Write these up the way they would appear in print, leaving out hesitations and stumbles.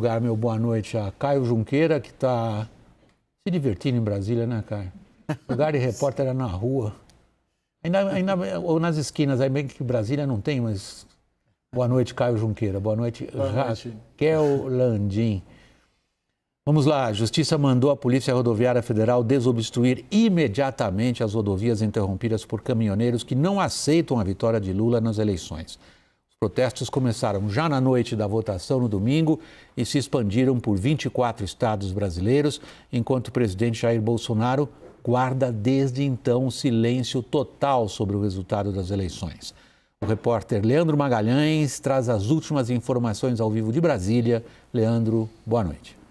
lugar, meu boa noite a Caio Junqueira, que está se divertindo em Brasília, né, Caio? O lugar de repórter era na rua. Ou nas esquinas, aí bem que Brasília não tem, mas... Boa noite, Caio Junqueira. Boa noite, Raquel Landim. Vamos lá, a Justiça mandou a Polícia Rodoviária Federal desobstruir imediatamente as rodovias interrompidas por caminhoneiros que não aceitam a vitória de Lula nas eleições. Os protestos começaram já na noite da votação no domingo e se expandiram por 24 estados brasileiros, enquanto o presidente Jair Bolsonaro guarda desde então um silêncio total sobre o resultado das eleições. O repórter Leandro Magalhães traz as últimas informações ao vivo de Brasília. Leandro, boa noite.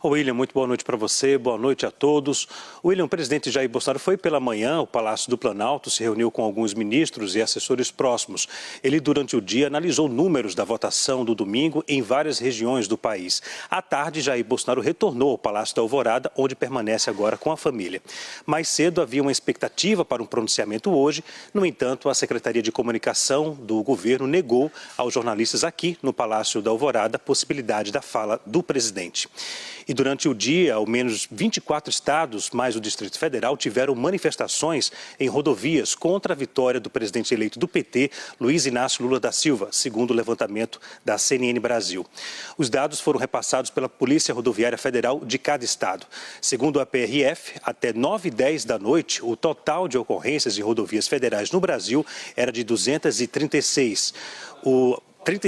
William, muito boa noite para você, boa noite a todos. William, o presidente Jair Bolsonaro foi pela manhã ao Palácio do Planalto, se reuniu com alguns ministros e assessores próximos. Ele, durante o dia, analisou números da votação do domingo em várias regiões do país. À tarde, Jair Bolsonaro retornou ao Palácio da Alvorada, onde permanece agora com a família. Mais cedo havia uma expectativa para um pronunciamento hoje, no entanto, a Secretaria de Comunicação do governo negou aos jornalistas aqui no Palácio da Alvorada a possibilidade da fala do presidente. E durante o dia, ao menos 24 estados, mais o Distrito Federal, tiveram manifestações em rodovias contra a vitória do presidente eleito do PT, Luiz Inácio Lula da Silva, segundo o levantamento da CNN Brasil. Os dados foram repassados pela Polícia Rodoviária Federal de cada estado. Segundo a PRF, até 9h10 da noite, o total de ocorrências de rodovias federais no Brasil era de 236.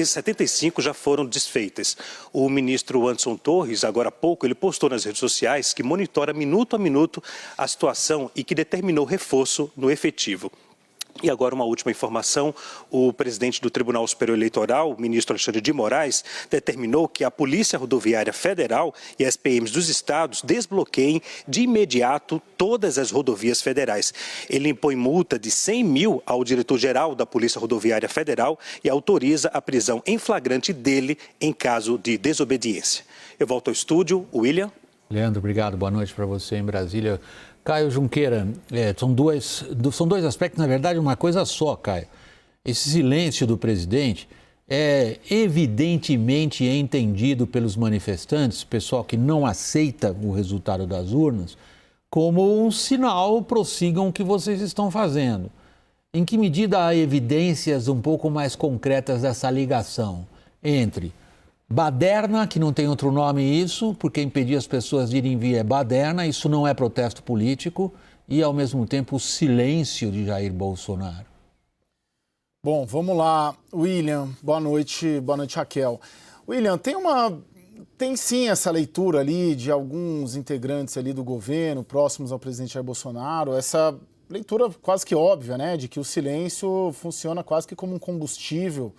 75 já foram desfeitas. O ministro Anderson Torres, agora há pouco, ele postou nas redes sociais que monitora minuto a minuto a situação e que determinou reforço no efetivo. E agora uma última informação, o presidente do Tribunal Superior Eleitoral, o ministro Alexandre de Moraes, determinou que a Polícia Rodoviária Federal e as PMs dos estados desbloqueiem de imediato todas as rodovias federais. Ele impõe multa de 100 mil ao diretor-geral da Polícia Rodoviária Federal e autoriza a prisão em flagrante dele em caso de desobediência. Eu volto ao estúdio, William. Leandro, obrigado. Boa noite para você em Brasília. Caio Junqueira, são dois aspectos, na verdade, uma coisa só, Caio. Esse silêncio do presidente é evidentemente entendido pelos manifestantes, pessoal que não aceita o resultado das urnas, como um sinal, prossigam o que vocês estão fazendo. Em que medida há evidências um pouco mais concretas dessa ligação entre baderna, que não tem outro nome isso, porque impedir as pessoas de irem via é baderna, isso não é protesto político, e ao mesmo tempo o silêncio de Jair Bolsonaro? Bom, vamos lá, William, boa noite, Raquel. William, tem sim essa leitura ali de alguns integrantes ali do governo, próximos ao presidente Jair Bolsonaro, essa leitura quase que óbvia, né, de que o silêncio funciona quase que como um combustível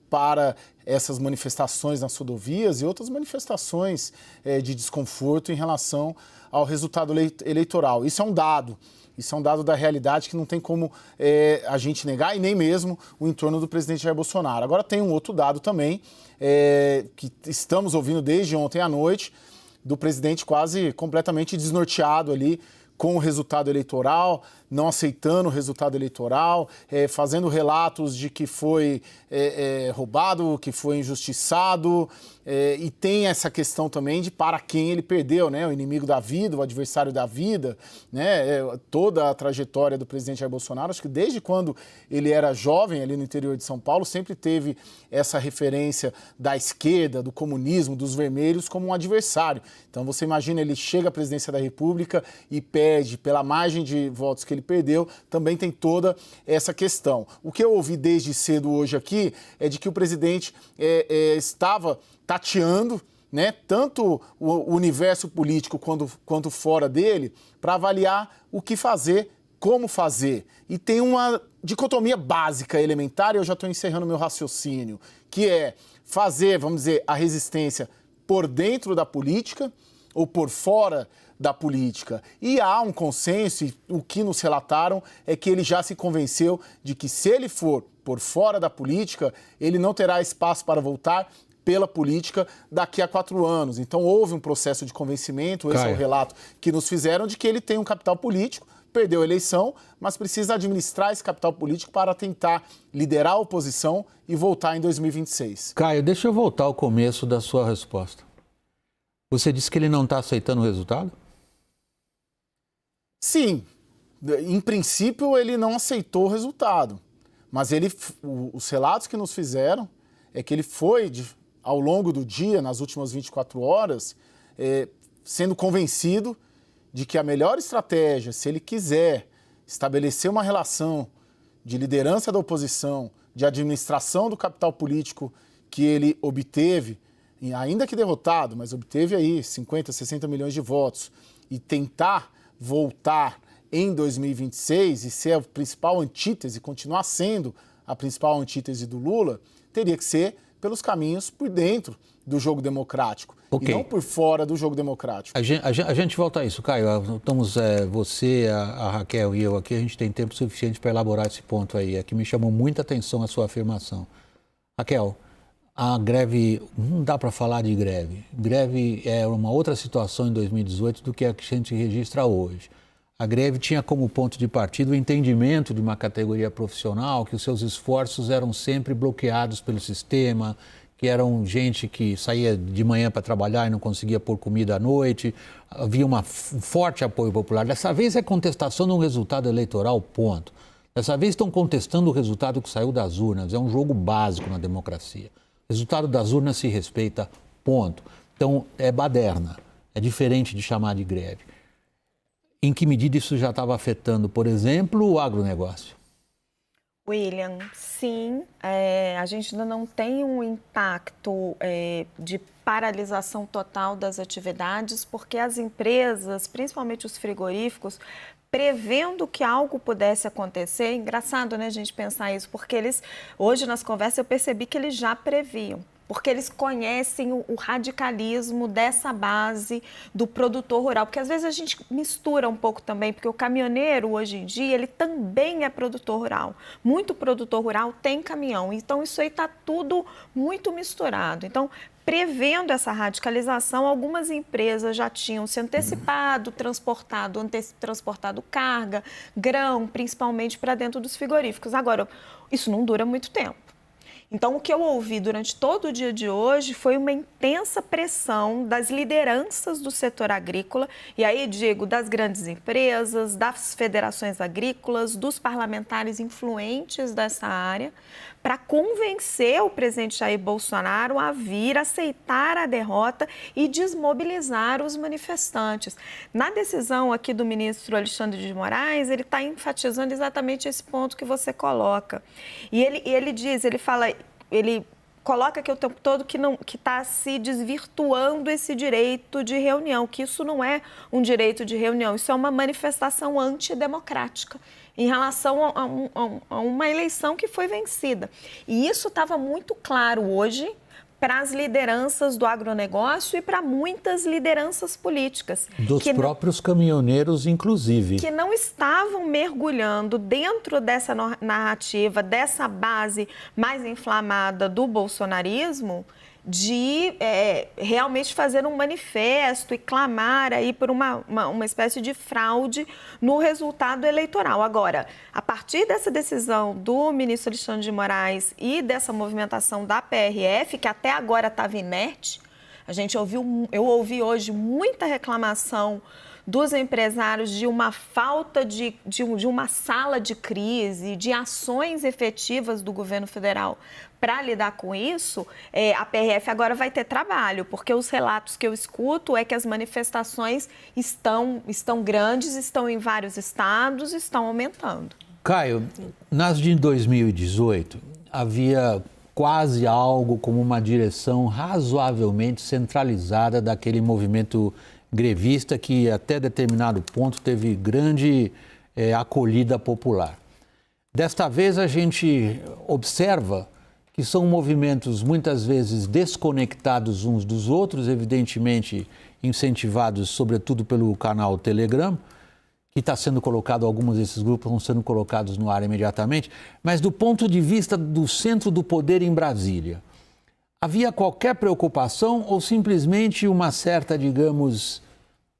para essas manifestações nas rodovias e outras manifestações de desconforto em relação ao resultado eleitoral. Isso é um dado da realidade que não tem como a gente negar e nem mesmo o entorno do presidente Jair Bolsonaro. Agora tem um outro dado também que estamos ouvindo desde ontem à noite, do presidente quase completamente desnorteado ali com o resultado eleitoral, não aceitando o resultado eleitoral, fazendo relatos de que foi roubado, que foi injustiçado, e tem essa questão também de para quem ele perdeu, né? O inimigo da vida, o adversário da vida, né? Toda a trajetória do presidente Jair Bolsonaro, acho que desde quando ele era jovem ali no interior de São Paulo, sempre teve essa referência da esquerda, do comunismo, dos vermelhos como um adversário. Então você imagina, ele chega à presidência da República e perde pela margem de votos que ele perdeu, também tem toda essa questão. O que eu ouvi desde cedo hoje aqui é de que o presidente estava tateando, né, tanto o universo político quanto fora dele, para avaliar o que fazer, como fazer. E tem uma dicotomia básica, elementar, e eu já estou encerrando meu raciocínio, que é fazer, vamos dizer, a resistência por dentro da política ou por fora da política. E há um consenso, e o que nos relataram é que ele já se convenceu de que se ele for por fora da política, ele não terá espaço para voltar pela política daqui a 4 anos. Então, houve um processo de convencimento, esse é o relato que nos fizeram, de que ele tem um capital político, perdeu a eleição, mas precisa administrar esse capital político para tentar liderar a oposição e voltar em 2026. Caio, deixa eu voltar ao começo da sua resposta. Você disse que ele não está aceitando o resultado? Sim. Em princípio, ele não aceitou o resultado. Mas os relatos que nos fizeram é que ele foi, ao longo do dia, nas últimas 24 horas, sendo convencido de que a melhor estratégia, se ele quiser estabelecer uma relação de liderança da oposição, de administração do capital político que ele obteve, ainda que derrotado, mas obteve aí 50, 60 milhões de votos, e tentar voltar em 2026 e ser a principal antítese, continuar sendo a principal antítese do Lula, teria que ser pelos caminhos por dentro do jogo democrático, e não por fora do jogo democrático. A gente volta a isso, Caio. Estamos, você, a Raquel e eu aqui, a gente tem tempo suficiente para elaborar esse ponto aí. É que me chamou muita atenção a sua afirmação. Raquel, a greve, não dá para falar de greve. Greve é uma outra situação em 2018 do que a que a gente registra hoje. A greve tinha como ponto de partida o entendimento de uma categoria profissional, que os seus esforços eram sempre bloqueados pelo sistema, que eram gente que saía de manhã para trabalhar e não conseguia pôr comida à noite. Havia um forte apoio popular. Dessa vez é contestação de um resultado eleitoral, ponto. Dessa vez estão contestando o resultado que saiu das urnas. É um jogo básico na democracia. O resultado das urnas se respeita, ponto. Então, é baderna. É diferente de chamar de greve. Em que medida isso já estava afetando, por exemplo, o agronegócio? William, sim, a gente ainda não tem um impacto de paralisação total das atividades, porque as empresas, principalmente os frigoríficos, prevendo que algo pudesse acontecer, é engraçado, né, a gente pensar isso, porque hoje nas conversas eu percebi que eles já previam. Porque eles conhecem o radicalismo dessa base do produtor rural. Porque às vezes a gente mistura um pouco também, porque o caminhoneiro hoje em dia, ele também é produtor rural. Muito produtor rural tem caminhão. Então isso aí está tudo muito misturado. Então, prevendo essa radicalização, algumas empresas já tinham se antecipado, transportado carga, grão, principalmente para dentro dos frigoríficos. Agora, isso não dura muito tempo. Então, o que eu ouvi durante todo o dia de hoje foi uma intensa pressão das lideranças do setor agrícola, e aí digo das grandes empresas, das federações agrícolas, dos parlamentares influentes dessa área, para convencer o presidente Jair Bolsonaro a vir aceitar a derrota e desmobilizar os manifestantes. Na decisão aqui do ministro Alexandre de Moraes, ele está enfatizando exatamente esse ponto que você coloca. E ele coloca aqui o tempo todo que está se desvirtuando esse direito de reunião, que isso não é um direito de reunião, isso é uma manifestação antidemocrática em relação a uma eleição que foi vencida. E isso estava muito claro hoje para as lideranças do agronegócio e para muitas lideranças políticas. Dos próprios caminhoneiros, inclusive. Que não estavam mergulhando dentro dessa narrativa, dessa base mais inflamada do bolsonarismo, de realmente fazer um manifesto e clamar aí por uma espécie de fraude no resultado eleitoral. Agora, a partir dessa decisão do ministro Alexandre de Moraes e dessa movimentação da PRF, que até agora estava inerte, eu ouvi hoje muita reclamação dos empresários de uma falta de uma sala de crise, de ações efetivas do governo federal para lidar com isso. A PRF agora vai ter trabalho, porque os relatos que eu escuto é que as manifestações estão grandes, estão em vários estados, estão aumentando. Caio, nas de 2018, havia quase algo como uma direção razoavelmente centralizada daquele movimento grevista que até determinado ponto teve grande acolhida popular. Desta vez a gente observa que são movimentos muitas vezes desconectados uns dos outros, evidentemente incentivados sobretudo pelo canal Telegram, que está sendo colocado, alguns desses grupos estão sendo colocados no ar imediatamente, mas do ponto de vista do centro do poder em Brasília, Havia qualquer preocupação ou simplesmente uma certa, digamos,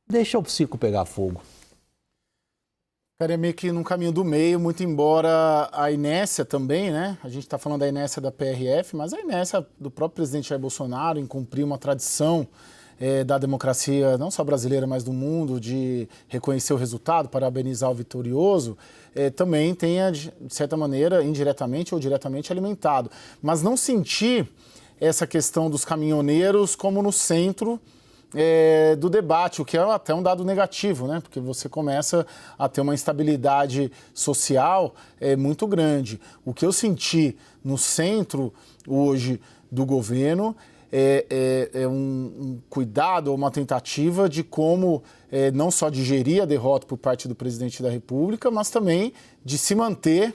deixa o psico pegar fogo? Cara, é meio que num caminho do meio, muito embora a inércia também, né? A gente está falando da inércia da PRF, mas a inércia do próprio presidente Jair Bolsonaro em cumprir uma tradição da democracia, não só brasileira, mas do mundo, de reconhecer o resultado, parabenizar o vitorioso, também tenha, de certa maneira, indiretamente ou diretamente alimentado. Mas não sentir essa questão dos caminhoneiros como no centro do debate, o que é até um dado negativo, né? Porque você começa a ter uma instabilidade social muito grande. O que eu senti no centro hoje do governo é um cuidado ou uma tentativa de como não só digerir a derrota por parte do presidente da República, mas também de se manter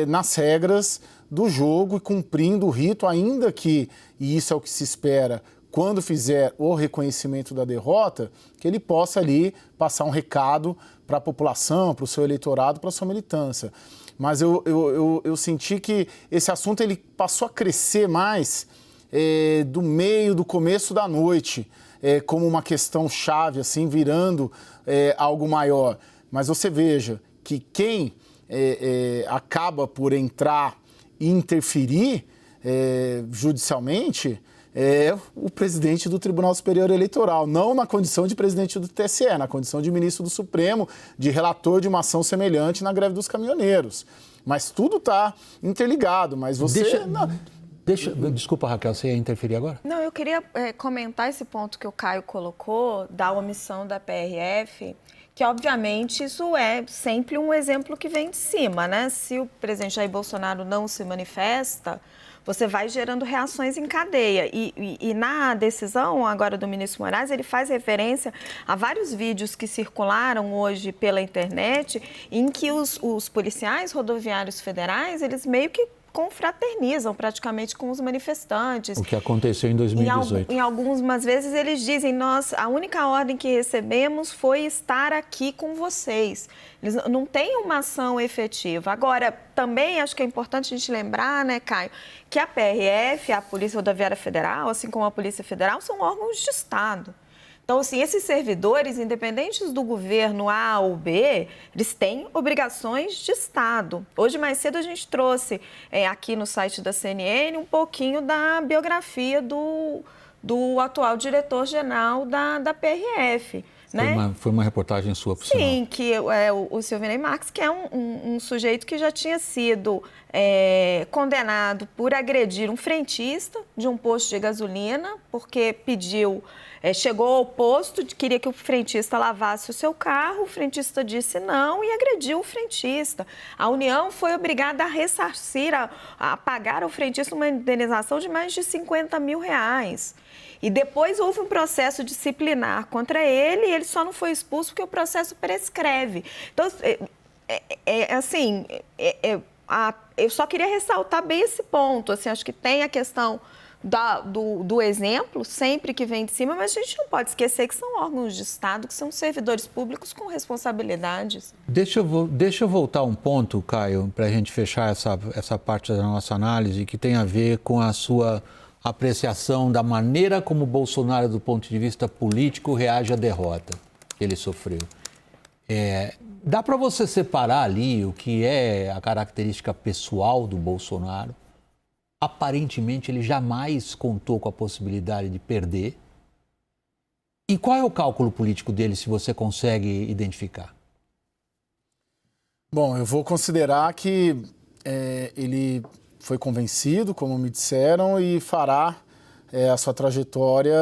nas regras do jogo e cumprindo o rito, ainda que, e isso é o que se espera, quando fizer o reconhecimento da derrota, que ele possa ali passar um recado para a população, para o seu eleitorado, para a sua militância. Mas eu senti que esse assunto ele passou a crescer mais do começo da noite, como uma questão chave, assim, virando algo maior. Mas você veja que quem acaba por entrar e interferir judicialmente é o presidente do Tribunal Superior Eleitoral, não na condição de presidente do TSE, na condição de ministro do Supremo, de relator de uma ação semelhante na greve dos caminhoneiros. Mas tudo está interligado, mas você... Desculpa, Raquel, você ia interferir agora? Não, eu queria comentar esse ponto que o Caio colocou, da omissão da PRF, que obviamente isso é sempre um exemplo que vem de cima, né? Se o presidente Jair Bolsonaro não se manifesta, você vai gerando reações em cadeia. E na decisão agora do ministro Moraes, ele faz referência a vários vídeos que circularam hoje pela internet, em que os policiais rodoviários federais, eles meio que confraternizam praticamente com os manifestantes. O que aconteceu em 2018. Em algumas vezes eles dizem, a única ordem que recebemos foi estar aqui com vocês. Eles não têm uma ação efetiva. Agora, também acho que é importante a gente lembrar, né, Caio, que a PRF, a Polícia Rodoviária Federal, assim como a Polícia Federal, são órgãos de Estado. Então, assim, esses servidores, independentes do governo A ou B, eles têm obrigações de Estado. Hoje, mais cedo, a gente trouxe aqui no site da CNN um pouquinho da biografia do atual diretor-geral da PRF. Né? Foi uma reportagem sua, por sinal. Sim, que é o Silvinei Marques, que é um sujeito que já tinha sido condenado por agredir um frentista de um posto de gasolina, porque chegou ao posto, queria que o frentista lavasse o seu carro, o frentista disse não e agrediu o frentista. A União foi obrigada a ressarcir, a pagar ao frentista uma indenização de mais de R$50 mil. E depois houve um processo disciplinar contra ele e ele só não foi expulso porque o processo prescreve. Então, eu só queria ressaltar bem esse ponto. Assim, acho que tem a questão do exemplo, sempre que vem de cima, mas a gente não pode esquecer que são órgãos de Estado, que são servidores públicos com responsabilidades. Deixa eu voltar um ponto, Caio, para a gente fechar essa parte da nossa análise, que tem a ver com a sua apreciação da maneira como o Bolsonaro, do ponto de vista político, reage à derrota que ele sofreu. Dá para você separar ali o que é a característica pessoal do Bolsonaro? Aparentemente, ele jamais contou com a possibilidade de perder. E qual é o cálculo político dele, se você consegue identificar? Bom, eu vou considerar que ele foi convencido, como me disseram, e fará a sua trajetória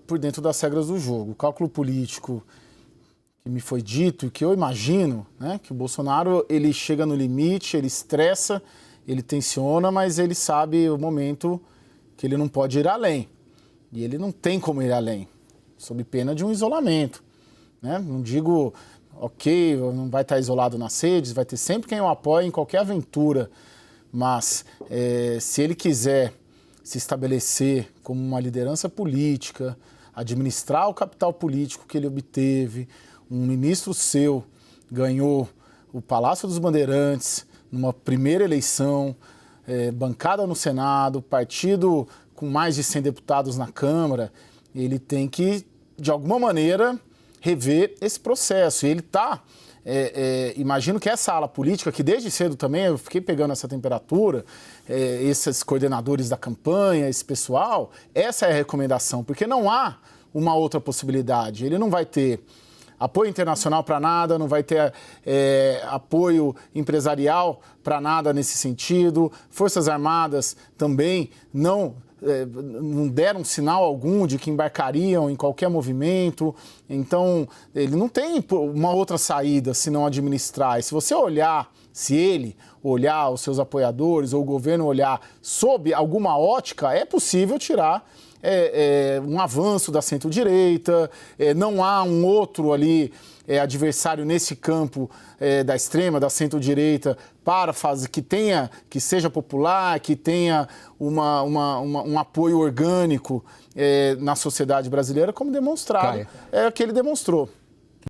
por dentro das regras do jogo. O cálculo político que me foi dito e que eu imagino, né, que o Bolsonaro ele chega no limite, ele estressa, ele tensiona, mas ele sabe o momento que ele não pode ir além. E ele não tem como ir além, sob pena de um isolamento. Né? Não digo, ok, não vai estar isolado nas redes, vai ter sempre quem o apoie em qualquer aventura. Mas se ele quiser se estabelecer como uma liderança política, administrar o capital político que ele obteve, um ministro seu ganhou o Palácio dos Bandeirantes numa primeira eleição, bancada no Senado, partido com mais de 100 deputados na Câmara, ele tem que, de alguma maneira, rever esse processo. E ele está... imagino que essa ala política, que desde cedo também eu fiquei pegando essa temperatura, esses coordenadores da campanha, esse pessoal, essa é a recomendação, porque não há uma outra possibilidade. Ele não vai ter apoio internacional para nada, não vai ter apoio empresarial para nada nesse sentido. Forças Armadas também não deram sinal algum de que embarcariam em qualquer movimento. Então, ele não tem uma outra saída se não administrar. E se você olhar, se ele olhar, os seus apoiadores ou o governo olhar sob alguma ótica, é possível tirar um avanço da centro-direita, não há um outro ali adversário nesse campo da extrema, da centro-direita, para fazer que seja popular, que tenha um apoio orgânico na sociedade brasileira, como demonstrado, é o que ele demonstrou.